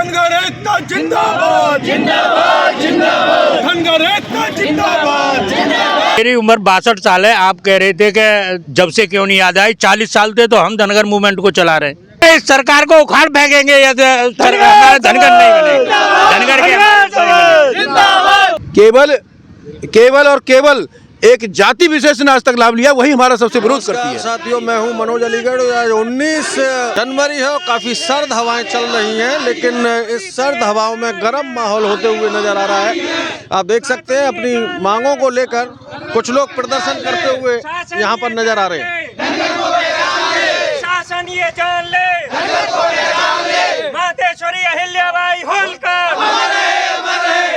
धनगर एकता जिंदाबाद जिंदाबाद जिंदाबाद, धनगर एकता जिंदाबाद जिंदाबाद। मेरी उम्र 62 साल है। आप कह रहे थे कि जब से क्यों नहीं याद आई, 40 साल थे तो हम धनगर मूवमेंट को चला रहे हैं। इस सरकार को उखाड़ फेंकेंगे या धनगर नहीं बनेगा। धनगर के केवल और केवल एक जाति विशेष ने आज तक लाभ लिया, वही हमारा सबसे विरोध करती है। साथियों, मैं हूं मनोज अलीगढ़। आज 19 जनवरी है और काफ़ी सर्द हवाएं चल रही हैं, लेकिन इस सर्द हवाओं में गर्म माहौल होते हुए नजर आ रहा है। आप देख सकते हैं अपनी मांगों को लेकर कुछ लोग प्रदर्शन करते हुए यहाँ पर नजर आ रहे हैं। शासन ये जान ले, मातेश्वरी अहिल्याबाई होलकर,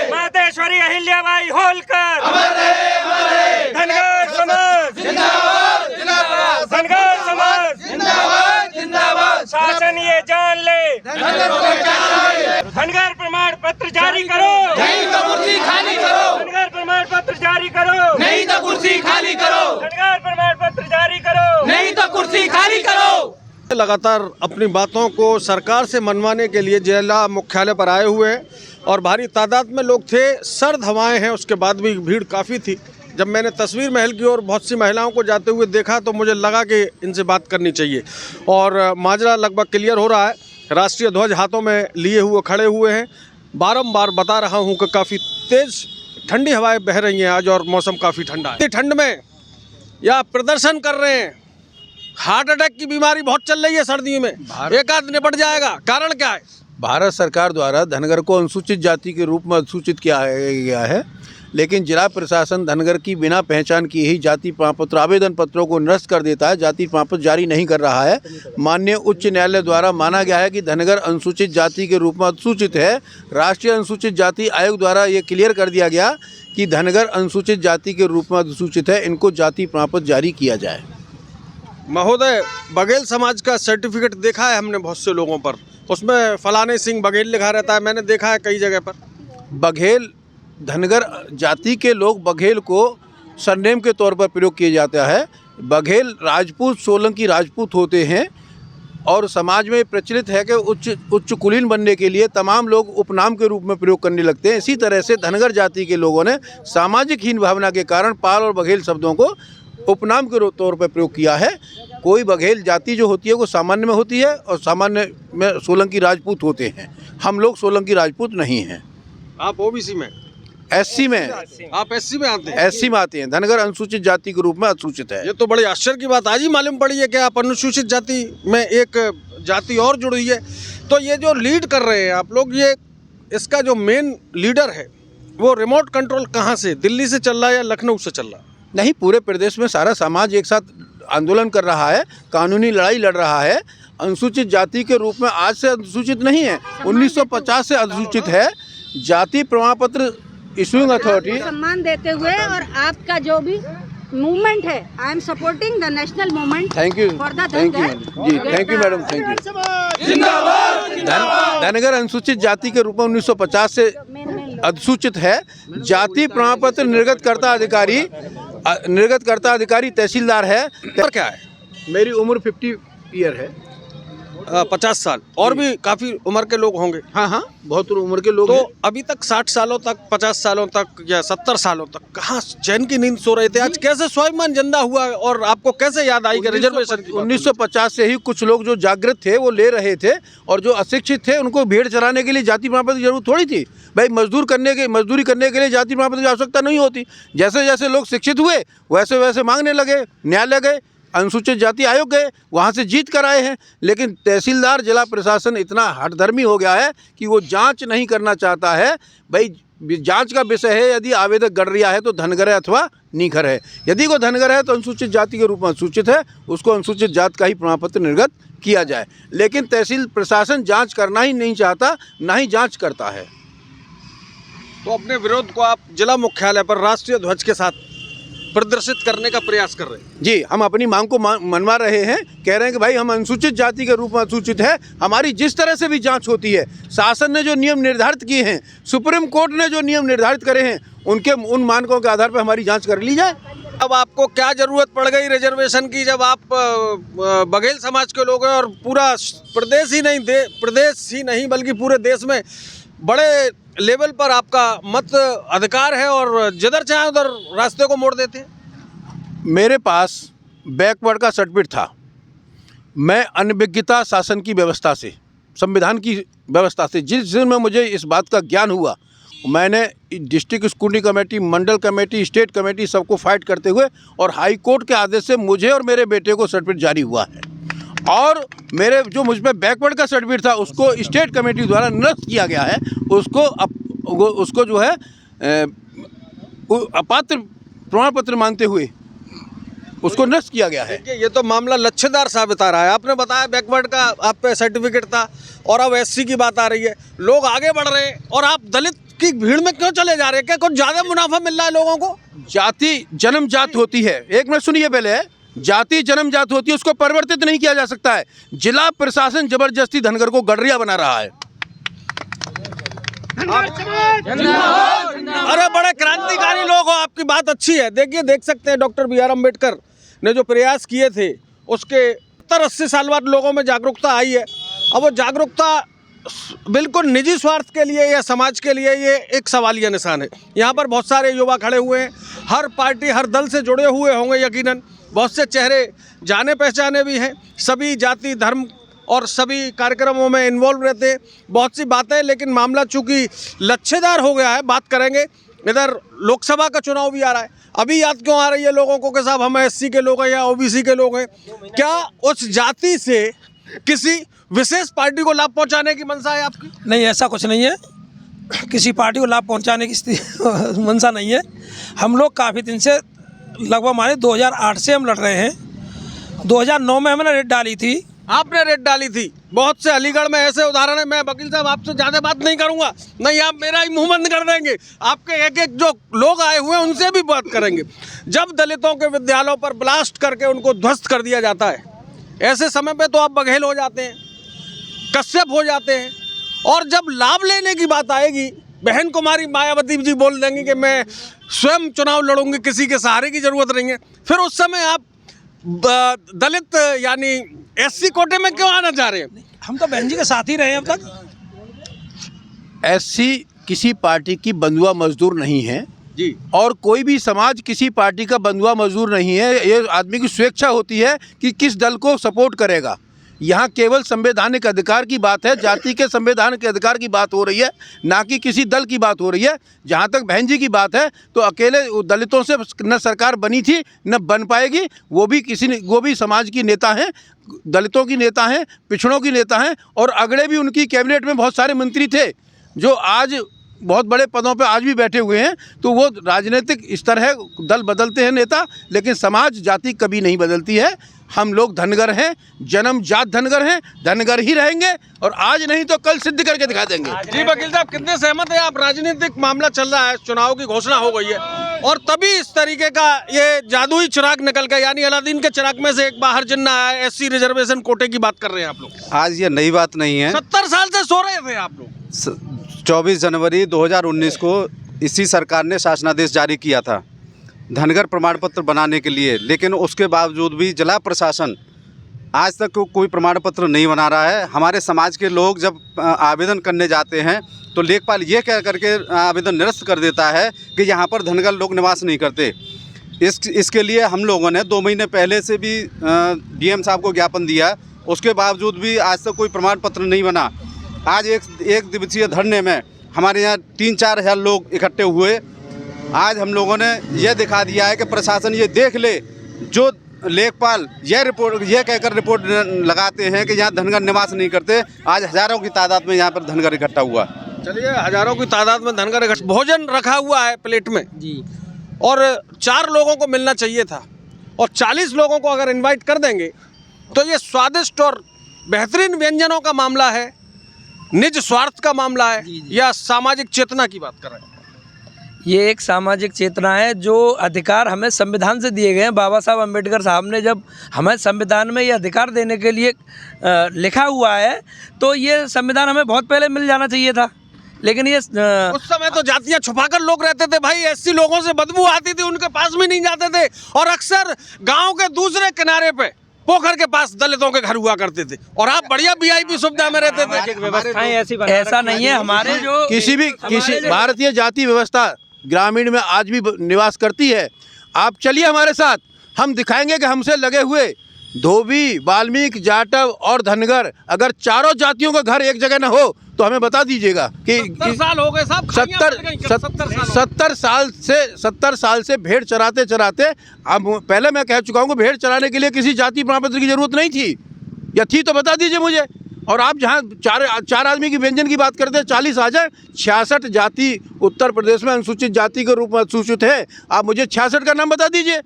मातेश्वरी अहिल्याबाई होलकर, धनगर समाज जिंदाबाद जिंदाबाद, धनगर समाज जिंदाबाद जिंदाबाद, शासन ये जान ले, धनगर प्रमाण पत्र जारी करो, नहीं तो कुर्सी खाली करो, धनगर प्रमाण पत्र जारी करो, नहीं तो कुर्सी खाली करो, धनगर प्रमाण पत्र जारी करो, नहीं तो कुर्सी खाली करो। लगातार अपनी बातों को सरकार से मनवाने के लिए जिला मुख्यालय पर आए हुए हैं और भारी तादाद में लोग थे। सर्द हवाएं हैं, उसके बाद भी भीड़ काफ़ी थी। जब मैंने तस्वीर महल की ओर बहुत सी महिलाओं को जाते हुए देखा तो मुझे लगा कि इनसे बात करनी चाहिए और माजरा लगभग क्लियर हो रहा है। राष्ट्रीय ध्वज हाथों में लिए हुए खड़े हुए हैं। बारंबार बता रहा हूं कि काफ़ी तेज़ ठंडी हवाएं बह रही हैं आज और मौसम काफ़ी ठंडा है। ठंड में या प्रदर्शन कर रहे हैं, हार्ट अटैक की बीमारी बहुत चल रही है सर्दियों में, एक आध निपट जाएगा। कारण क्या है? भारत सरकार द्वारा धनगर को अनुसूचित जाति के रूप में अधिसूचित किया गया है, लेकिन जिला प्रशासन धनगर की बिना पहचान किए ही जाति प्रमाण पत्र आवेदन पत्रों को निरस्त कर देता है, जाति प्रमाण पत्र जारी नहीं कर रहा है। माननीय उच्च न्यायालय द्वारा माना गया है कि धनगर अनुसूचित जाति के रूप में अधिसूचित है। राष्ट्रीय अनुसूचित जाति आयोग द्वारा ये क्लियर कर दिया गया कि धनगर अनुसूचित जाति के रूप में अधिसूचित है, इनको जाति प्रमाण पत्र जारी किया जाए। महोदय, बघेल समाज का सर्टिफिकेट देखा है हमने बहुत से लोगों पर, उसमें फलाने सिंह बघेल लिखा रहता है, मैंने देखा है कई जगह पर। बघेल धनगर जाति के लोग बघेल को सरनेम के तौर पर प्रयोग किया जाता है। बघेल राजपूत सोलंकी राजपूत होते हैं और समाज में प्रचलित है कि उच्च कुलीन बनने के लिए तमाम लोग उपनाम के रूप में प्रयोग करने लगते हैं। इसी तरह से धनगर जाति के लोगों ने सामाजिक हीन भावना के कारण पाल और बघेल शब्दों को उपनाम के तौर पर प्रयोग किया है। कोई बघेल जाति जो होती है वो सामान्य में होती है और सामान्य में सोलंकी राजपूत होते हैं। हम लोग सोलंकी राजपूत नहीं हैं। आप ओबीसी में, एससी में, आप एससी में आते हैं? एससी में आते हैं। धनगर अनुसूचित जाति के रूप में अधिसूचित है। ये तो बड़ी आश्चर्य की बात आज ही मालूम पड़ी है कि आप अनुसूचित जाति में एक जाति और जुड़ी है। तो ये जो लीड कर रहे हैं आप लोग, ये इसका जो मेन लीडर है वो रिमोट कंट्रोल कहाँ से, दिल्ली से चल रहा है या लखनऊ से चल रहा है? नहीं, पूरे प्रदेश में सारा समाज एक साथ आंदोलन कर रहा है, कानूनी लड़ाई लड़ रहा है। अनुसूचित जाति के रूप में आज से अनुसूचित नहीं है, 1950 से अनुसूचित है। जाति प्रमाण पत्र इशूइंग अथॉरिटी सम्मान देते हुए और आपका जो भी मूवमेंट है, I am supporting the national movement. Thank you, thank you जी, thank you madam, thank you. Dhangar अनुसूचित जाति के रूप में 1950 से अधिसूचित है। जाति प्रमाण पत्र निर्गत करता अधिकारी तहसीलदार है। क्या है? मेरी उम्र 50 ईयर है। 50 साल और भी काफी उम्र के लोग होंगे। हाँ, बहुत उम्र के लोग तो हैं। अभी तक 60 सालों तक, 50 सालों तक या 70 सालों तक कहाँ चैन की नींद सो रहे थे? आज कैसे स्वाभिमान जिंदा हुआ और आपको कैसे याद आई कि रिजर्वेशन? 1950 से ही कुछ लोग जो जागृत थे वो ले रहे थे और जो अशिक्षित थे उनको भेड़ चराने के लिए जाति प्रमाण पत्र की जरूरत थोड़ी थी। भाई मजदूरी करने के लिए जाति प्रमाण पत्र की आवश्यकता नहीं होती। जैसे जैसे लोग शिक्षित हुए वैसे वैसे मांगने लगे, न्यायालय गए, अनुसूचित जाति आयोग गए, वहाँ से जीत कर आए हैं। लेकिन तहसीलदार, जिला प्रशासन इतना हठधर्मी हो गया है कि वो जांच नहीं करना चाहता है। भाई जांच का विषय है, यदि आवेदक गडरिया है तो धनगर है अथवा नीखर है। यदि वो धनगर है तो अनुसूचित जाति के रूप में अनुसूचित है, उसको अनुसूचित जाति का ही प्रमाण पत्र निर्गत किया जाए। लेकिन तहसील प्रशासन जाँच करना ही नहीं चाहता, ना ही जाँच करता है। तो अपने विरोध को आप जिला मुख्यालय पर राष्ट्रीय ध्वज के साथ प्रदर्शित करने का प्रयास कर रहे हैं? जी, हम अपनी मांग को मनवा रहे हैं। कह रहे हैं कि भाई हम अनुसूचित जाति के रूप में अनुसूचित है। हमारी जिस तरह से भी जांच होती है, शासन ने जो नियम निर्धारित किए हैं, सुप्रीम कोर्ट ने जो नियम निर्धारित करे हैं, उन मानकों के आधार पर हमारी जांच कर ली जाए। अब आपको क्या जरूरत पड़ गई रिजर्वेशन की, जब आप बघेल समाज के लोग हैं और पूरा प्रदेश ही नहीं बल्कि पूरे देश में बड़े लेवल पर आपका मत अधिकार है और जिधर चाहे उधर रास्ते को मोड़ देते हैं। मेरे पास बैकवर्ड का सर्टिफिकेट था। मैं अनभिज्ञता शासन की व्यवस्था से, संविधान की व्यवस्था से जिस दिन में मुझे इस बात का ज्ञान हुआ, मैंने डिस्ट्रिक्ट स्क्रूटनी कमेटी, मंडल कमेटी, स्टेट कमेटी सबको फाइट करते हुए और हाई कोर्ट के आदेश से मुझे और मेरे बेटे को सर्टिफिकेट जारी हुआ है। और मेरे जो मुझ पर बैकवर्ड का सर्टिफिकेट था उसको स्टेट कमेटी द्वारा निरस्त किया गया है। उसको जो है अपात्र प्रमाण पत्र मानते हुए उसको नष्ट किया गया है। ये तो मामला लच्छेदार साबित आ रहा है। आपने बताया बैकवर्ड का आप पे सर्टिफिकेट था और अब एससी की बात आ रही है, लोग आगे बढ़ रहे हैं और आप दलित की भीड़ में क्यों चले जा रहे हैं? क्या कुछ ज्यादा मुनाफा मिल रहा है लोगों को? जाति जन्मजात होती है, एक मिनट सुनिए पहले। जाति जन्मजात होती है, उसको परिवर्तित नहीं किया जा सकता है। जिला प्रशासन जबरदस्ती धनगर को गडरिया बना रहा है। अरे बड़े क्रांतिकारी लोग हो, आपकी बात अच्छी है। देखिए, देख सकते हैं डॉक्टर बी आर अम्बेडकर ने जो प्रयास किए थे उसके 70-80 साल बाद लोगों में जागरूकता आई है। अब वो जागरूकता बिल्कुल निजी स्वार्थ के लिए या समाज के लिए ये एक सवालिया निशान है। यहाँ पर बहुत सारे युवा खड़े हुए हैं, हर पार्टी हर दल से जुड़े हुए होंगे यकीनन, बहुत से चेहरे जाने पहचाने भी हैं, सभी जाति धर्म और सभी कार्यक्रमों में इन्वॉल्व रहते हैं, बहुत सी बातें। लेकिन मामला चूंकि लच्छेदार हो गया है, बात करेंगे। इधर लोकसभा का चुनाव भी आ रहा है, अभी याद क्यों आ रही है लोगों को कि साहब हम एससी के लोग हैं या ओबीसी के लोग हैं? क्या उस जाति से किसी विशेष पार्टी को लाभ पहुंचाने की मंशा है आपकी? नहीं, ऐसा कुछ नहीं है। किसी पार्टी को लाभ पहुंचाने की मंशा नहीं है। हम लोग काफ़ी दिन से, लगभग माने 2008 से हम लड़ रहे हैं। 2009 में हमने रेड डाली थी। आपने रेड डाली थी, बहुत से अलीगढ़ में ऐसे उदाहरण है। मैं वकील साहब आपसे ज़्यादा बात नहीं करूंगा, नहीं आप मेरा ही मुंह बंद कर देंगे। आपके एक एक जो लोग आए हुए हैं उनसे भी बात करेंगे। जब दलितों के विद्यालयों पर ब्लास्ट करके उनको ध्वस्त कर दिया जाता है, ऐसे समय पे तो आप बघेल हो जाते हैं, कश्यप हो जाते हैं। और जब लाभ लेने की बात आएगी, बहन कुमारी मायावती जी बोल देंगी कि मैं स्वयं चुनाव लड़ूंगी, किसी के सहारे की जरूरत नहीं है। फिर उस समय आप दलित यानी एससी कोटे में क्यों आना चाह रहे हैं? हम तो बहन जी के साथ ही रहे हैं अब तक। एससी किसी पार्टी की बंधुआ मजदूर नहीं है जी, और कोई भी समाज किसी पार्टी का बंधुआ मजदूर नहीं है। ये आदमी की स्वेच्छा होती है कि किस दल को सपोर्ट करेगा। यहाँ केवल संवैधानिक अधिकार की बात है, जाति के संवैधानिक अधिकार की बात हो रही है, ना कि किसी दल की बात हो रही है। जहाँ तक बहन जी की बात है तो अकेले दलितों से न सरकार बनी थी न बन पाएगी। वो भी समाज की नेता हैं, दलितों की नेता हैं, पिछड़ों की नेता हैं। और अगले भी उनकी कैबिनेट में बहुत सारे मंत्री थे जो आज बहुत बड़े पदों पे आज भी बैठे हुए हैं। तो वो राजनीतिक स्तर है, दल बदलते हैं नेता, लेकिन समाज जाति कभी नहीं बदलती है। हम लोग धनगर हैं, जन्मजात धनगर हैं, धनगर ही रहेंगे और आज नहीं तो कल सिद्ध करके दिखा देंगे। जी वकील साहब, कितने सहमत हैं आप? राजनीतिक मामला चल रहा है, चुनाव की घोषणा हो गई है और तभी इस तरीके का ये जादुई चिराग निकल गया, यानी अलादीन के चिराग में से एक बाहर जिन्ना आया। एससी रिजर्वेशन कोटे की बात कर रहे हैं आप लोग। आज ये नई बात नहीं है। 70 साल से सो रहे थे आप लोग। 24 जनवरी 2019 को इसी सरकार ने शासनादेश जारी किया था धनगर प्रमाण पत्र बनाने के लिए, लेकिन उसके बावजूद भी जिला प्रशासन आज तक कोई प्रमाण पत्र नहीं बना रहा है। हमारे समाज के लोग जब आवेदन करने जाते हैं तो लेखपाल ये कह करके आवेदन निरस्त कर देता है कि यहाँ पर धनगर लोग निवास नहीं करते। इसके लिए हम लोगों ने 2 महीने पहले से भी डीएम साहब को ज्ञापन दिया, उसके बावजूद भी आज तक कोई प्रमाण पत्र नहीं बना। आज एक दिवसीय धरने में हमारे यहाँ 3-4 हज़ार लोग इकट्ठे हुए। आज हम लोगों ने यह दिखा दिया है कि प्रशासन ये देख ले, जो लेखपाल यह कहकर रिपोर्ट लगाते हैं कि यहाँ धनगर निवास नहीं करते। आज हज़ारों की तादाद में यहाँ पर धनगर इकट्ठा हुआ। चलिए, हज़ारों की तादाद में धनगर इकट्ठा, भोजन रखा हुआ है प्लेट में जी, और 4 लोगों को मिलना चाहिए था और 40 लोगों को अगर इन्वाइट कर देंगे तो ये स्वादिष्ट और बेहतरीन व्यंजनों का मामला है, निज स्वार्थ का मामला है या सामाजिक चेतना की बात कर रहे हैं? ये एक सामाजिक चेतना है। जो अधिकार हमें संविधान से दिए गए हैं, बाबा साहब अम्बेडकर साहब ने जब हमें संविधान में ये अधिकार देने के लिए लिखा हुआ है, तो ये संविधान हमें बहुत पहले मिल जाना चाहिए था। लेकिन ये उस समय तो जातियां छुपाकर लोग रहते थे भाई, एससी लोगों से बदबू आती थी, उनके पास भी नहीं जाते थे, और अक्सर गांव के दूसरे किनारे पे पोखर के पास दलितों के घर हुआ करते थे, और आप बढ़िया वीआईपी सुविधा में रहते थे। व्यवस्थाएं ऐसा नहीं है। हमारे जो किसी भारतीय जाति व्यवस्था ग्रामीण में आज भी निवास करती है। आप चलिए हमारे साथ, हम दिखाएंगे कि हमसे लगे हुए धोबी, वाल्मीकि, जाटव और धनगर, अगर चारों जातियों का घर एक जगह न हो तो हमें बता दीजिएगा कि 70 साल हो गए साहब, 70 साल से भेड़ चराते चराते, अब पहले मैं कह चुका हूँ कि भेड़ चराने के लिए किसी जाति प्रमाण पत्र की जरूरत नहीं थी, या थी तो बता दीजिए मुझे। और आप जहाँ चार आदमी की व्यंजन की बात करते हैं, 40 आ जाए, 66 जाति उत्तर प्रदेश में अनुसूचित जाति के रूप में सूचित है। आप मुझे 66 का नाम बता दीजिए।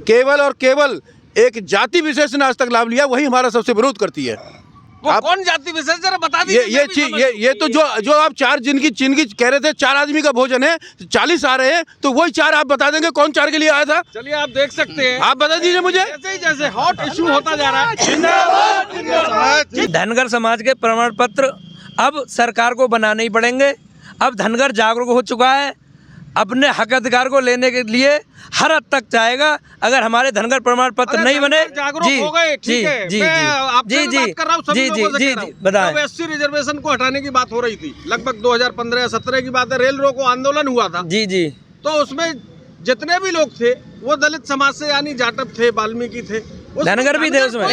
केवल और केवल एक जाति विशेष ने आज तक लाभ लिया, वही हमारा सबसे विरोध करती है। वो कौन जाति विशेष जरा बता दीजिए। ये चीज ये तो जो आप जिनकी कह रहे थे 4 आदमी का भोजन है, 40 आ रहे हैं, तो वही 4 आप बता देंगे कौन 4 के लिए आया था। चलिए आप देख सकते हैं, आप बता दीजिए मुझे। जैसे हॉट इशू होता जा रहा है। धनगर समाज के प्रमाण पत्र अब सरकार को बनाने ही पड़ेंगे। अब धनगर जागरूक हो चुका है, अपने हक अधिकार को लेने के लिए हर हद तक जाएगा। अगर हमारे धनगर प्रमाण पत्र नहीं बने, जागरूक हो गए, ठीक है। मैं आपसे बात कर रहा हूं, सभी लोगों से कह रहा हूं। बताएं। जब एससी रिजर्वेशन को हटाने की बात हो रही थी, लगभग 2015-17 की बात है, रेल रोको आंदोलन हुआ था। जी। तो उसमें जितने भी लोग थे वो दलित समाज से, यानी जाटव थे, वाल्मीकि थे, धनगर भी थे उसमें,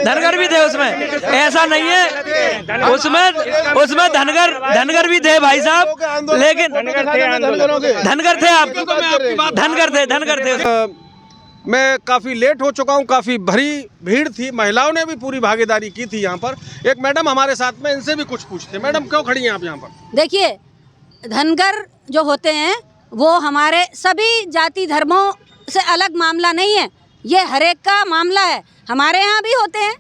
धनगर भी थे उसमें, ऐसा नहीं है। उसमें धनगर भी थे भाई साहब, लेकिन धनगर थे, आप धनगर थे। मैं काफ़ी लेट हो चुका हूँ, काफ़ी भरी भीड़ थी, महिलाओं ने भी पूरी भागीदारी की थी यहाँ पर। एक मैडम हमारे साथ में, इनसे भी कुछ पूछते। मैडम क्यों खड़ी हैं आप यहाँ पर? देखिए, धनगर जो होते हैं वो हमारे सभी जाति धर्मों से अलग मामला नहीं है, ये हर एक का मामला है। हमारे यहाँ भी होते हैं,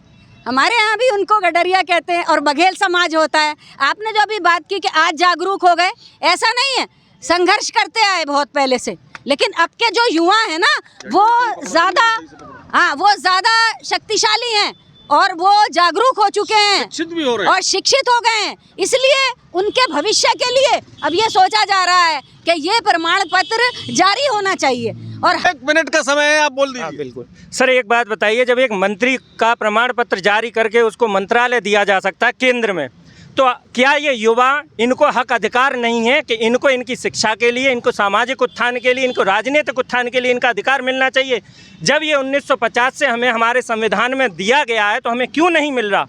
हमारे यहाँ भी उनको गडरिया कहते हैं और बघेल समाज होता है। आपने जो अभी बात की कि आज जागरूक हो गए, ऐसा नहीं है, संघर्ष करते आए बहुत पहले से, लेकिन अब के जो युवा हैं ना, वो ज़्यादा शक्तिशाली हैं और वो जागरूक हो चुके हैं, शिक्षित भी हो रहे हैं और शिक्षित हो गए हैं। इसलिए उनके भविष्य के लिए अब ये सोचा जा रहा है कि ये प्रमाण पत्र जारी होना चाहिए। और 1 मिनट का समय है, आप बोल दीजिए। बिल्कुल सर, एक बात बताइए, जब एक मंत्री का प्रमाण पत्र जारी करके उसको मंत्रालय दिया जा सकता है केंद्र में, तो क्या ये युवा, इनको हक अधिकार नहीं है कि इनको इनकी शिक्षा के लिए, इनको सामाजिक उत्थान के लिए, इनको राजनीतिक उत्थान के लिए इनका अधिकार मिलना चाहिए? जब ये 1950 से हमें हमारे संविधान में दिया गया है तो हमें क्यों नहीं मिल रहा,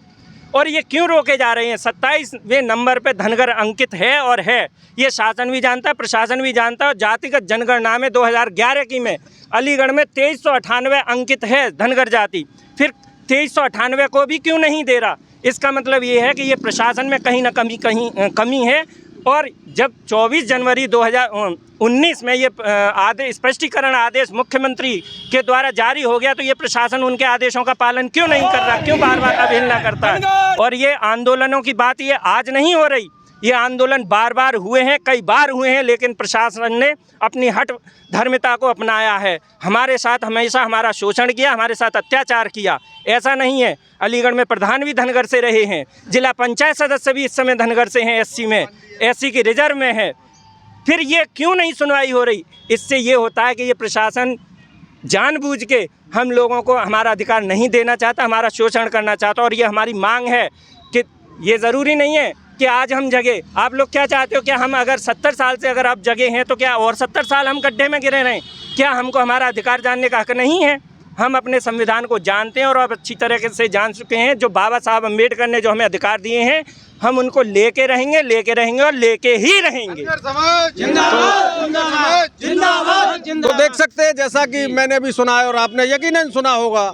और ये क्यों रोके जा रहे हैं? 27वें नंबर पे धनगर अंकित है, और है, ये शासन भी जानता है, प्रशासन भी जानता है। और जातिगत जनगणना में 2011 की में अलीगढ़ में 2398 अंकित है धनगर जाति, फिर 2398 को भी क्यों नहीं दे रहा? इसका मतलब ये है कि ये प्रशासन में कहीं ना कमी है। और जब 24 जनवरी 2019 में ये आदेश, स्पष्टीकरण आदेश मुख्यमंत्री के द्वारा जारी हो गया, तो ये प्रशासन उनके आदेशों का पालन क्यों नहीं कर रहा, क्यों बार बार अवहेलना करता है? और ये आंदोलनों की बात ये आज नहीं हो रही, ये आंदोलन बार बार हुए हैं, कई बार हुए हैं, लेकिन प्रशासन ने अपनी हट धर्मिता को अपनाया है। हमारे साथ हमेशा हमारा शोषण किया, हमारे साथ अत्याचार किया। ऐसा नहीं है, अलीगढ़ में प्रधान भी धनगर से रहे हैं, जिला पंचायत सदस्य भी इस समय धनगर से हैं, एससी में, एससी की रिजर्व में है। फिर ये क्यों नहीं सुनवाई हो रही? इससे ये होता है कि ये प्रशासन जानबूझ के हम लोगों को हमारा अधिकार नहीं देना चाहता, हमारा शोषण करना चाहता। और ये हमारी मांग है कि ये ज़रूरी नहीं है कि आज हम जगे। आप लोग क्या चाहते हो? क्या हम अगर 70 साल से अगर आप जगे हैं तो क्या और 70 साल हम गड्ढे में गिरे रहें? क्या हमको हमारा अधिकार जानने का हक नहीं है? हम अपने संविधान को जानते हैं और अब अच्छी तरीके से जान चुके हैं। जो बाबा साहब अम्बेडकर ने जो हमें अधिकार दिए हैं, हम उनको लेके रहेंगे और लेके ही रहेंगे। तो देख सकते हैं, जैसा कि मैंने भी सुना है और आपने यकीनन सुना होगा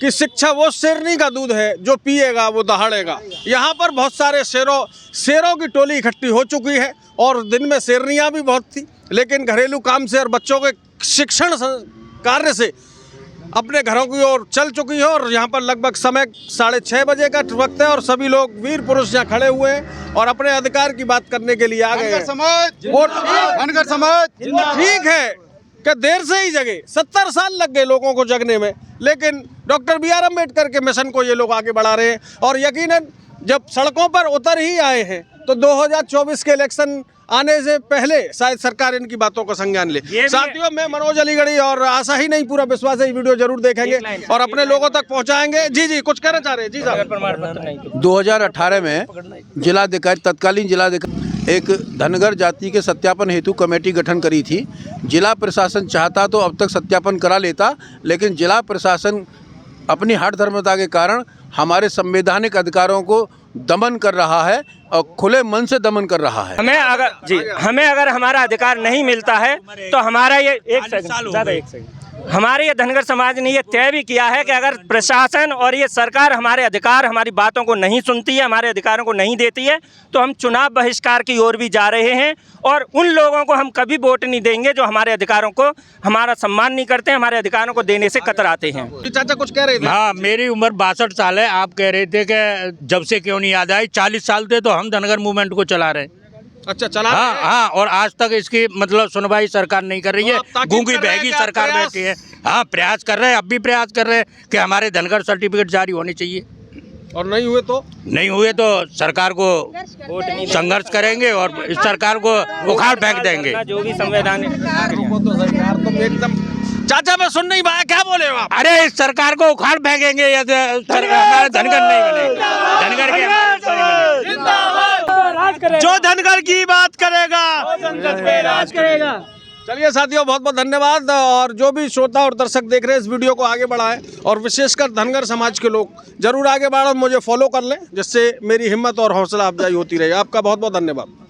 कि शिक्षा वो शेरनी का दूध है, जो पिएगा वो दहाड़ेगा। यहाँ पर बहुत सारे शेरों की टोली इकट्ठी हो चुकी है, और दिन में शेरनियाँ भी बहुत थी, लेकिन घरेलू काम से और बच्चों के शिक्षण कार्य से अपने घरों की ओर चल चुकी है। और यहाँ पर लगभग समय 6:30 बजे का वक्त है, और सभी लोग वीर पुरुष यहाँ खड़े हुए हैं और अपने अधिकार की बात करने के लिए आ गए हैं। धनगर समाज ठीक है कि देर से ही जगे, 70 साल लग गए लोगों को जगने में, लेकिन डॉक्टर BR अम्बेडकर के मिशन को ये लोग आगे बढ़ा रहे हैं। और यकीनन जब सड़कों पर उतर ही आए हैं तो 2024 के इलेक्शन आने से पहले शायद सरकार इनकी बातों का संज्ञान ले। साथियों, मैं मनोज अलीगढ़ी और आशा ही नहीं पूरा विश्वास है ये वीडियो जरूर देखेंगे और अपने लोगों तक पहुंचाएंगे। जी जी, कुछ कहना चाह रहे हैं? जी साहब। 2018 में जिलाधिकारी, तत्कालीन जिलाधिकारी एक धनगर जाति के सत्यापन हेतु कमेटी गठन करी थी। जिला प्रशासन चाहता तो अब तक सत्यापन करा लेता, लेकिन जिला प्रशासन अपनी हठ धर्मता के कारण हमारे संवैधानिक अधिकारों को दमन कर रहा है और खुले मन से दमन कर रहा है। हमें अगर हमारा अधिकार नहीं मिलता है तो हमारा ये हमारे ये धनगर समाज ने ये तय भी किया है कि अगर प्रशासन और ये सरकार हमारे अधिकार, हमारी बातों को नहीं सुनती है, हमारे अधिकारों को नहीं देती है, तो हम चुनाव बहिष्कार की ओर भी जा रहे हैं। और उन लोगों को हम कभी वोट नहीं देंगे जो हमारे अधिकारों को, हमारा सम्मान नहीं करते, हमारे अधिकारों को देने से कतराते हैं। चाचा कुछ कह रहे थे? हाँ, मेरी उम्र 62 साल है। आप कह रहे थे कि जब से क्यों नहीं याद आई, 40 साल थे तो हम धनगर मूवमेंट को चला रहे हैं। अच्छा, चला हाँ हाँ, और आज तक इसकी मतलब सुनवाई सरकार नहीं कर रही है। गूंगी बहगी सरकार बैठी है। हाँ, प्रयास कर रहे हैं, अब भी प्रयास कर रहे हैं कि हमारे धनगर सर्टिफिकेट जारी होने चाहिए। और नहीं हुए तो सरकार को संघर्ष करेंगे और इस सरकार को उखाड़ फेंक देंगे। जो भी संवैधानिक तुम एकदम चाचा, मैं सुन नहीं पाया, क्या बोले हो आप? अरे इस सरकार को उखाड़ फेंकेंगे या हमारे धनगर नहीं बने, धनगर के जो धनगर की बात करेगा चलिए साथियों, बहुत बहुत धन्यवाद। और जो भी श्रोता और दर्शक देख रहे हैं इस वीडियो को आगे बढ़ाएं और विशेषकर धनगर समाज के लोग जरूर आगे बढ़ाएं और मुझे फॉलो कर लें, जिससे मेरी हिम्मत और हौसला अफजाई होती रहे। आपका बहुत बहुत धन्यवाद।